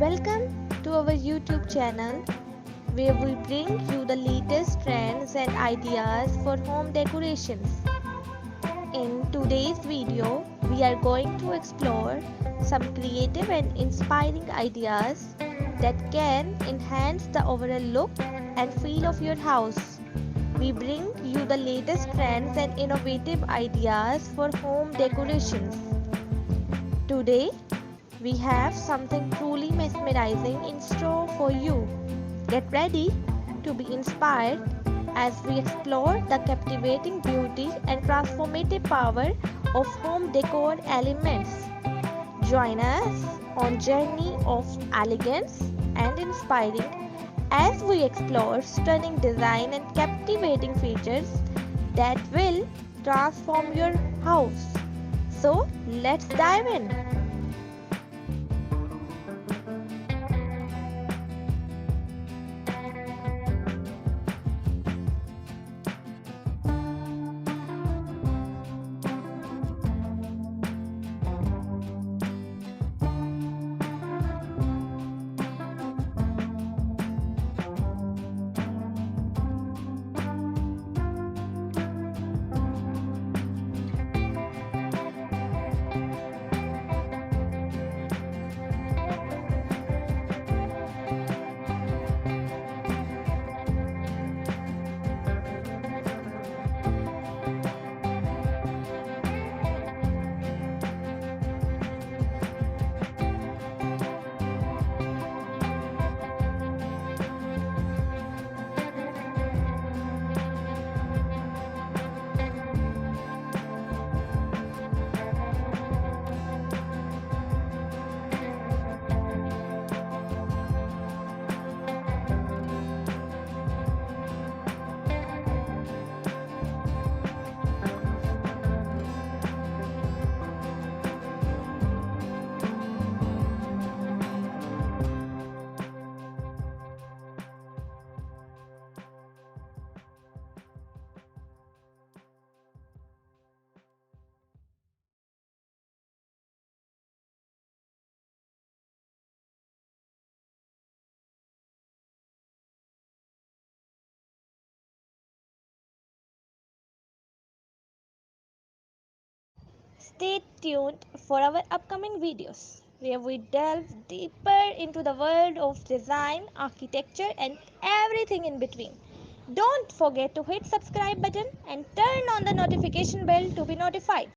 Welcome to our YouTube channel where we bring you the latest trends and ideas for home decorations. In today's video, we are going to explore some creative and inspiring ideas that can enhance the overall look and feel of your house. We bring you the latest trends and innovative ideas for home decorations. Today, we have something truly mesmerizing in store for you. Get ready to be inspired as we explore the captivating beauty and transformative power of home decor elements. Join us on journey of elegance and inspiring as we explore stunning design and captivating features that will transform your house. So, let's dive in. Stay tuned for our upcoming videos where we delve deeper into the world of design, architecture and everything in between. Don't forget to hit subscribe button and turn on the notification bell to be notified.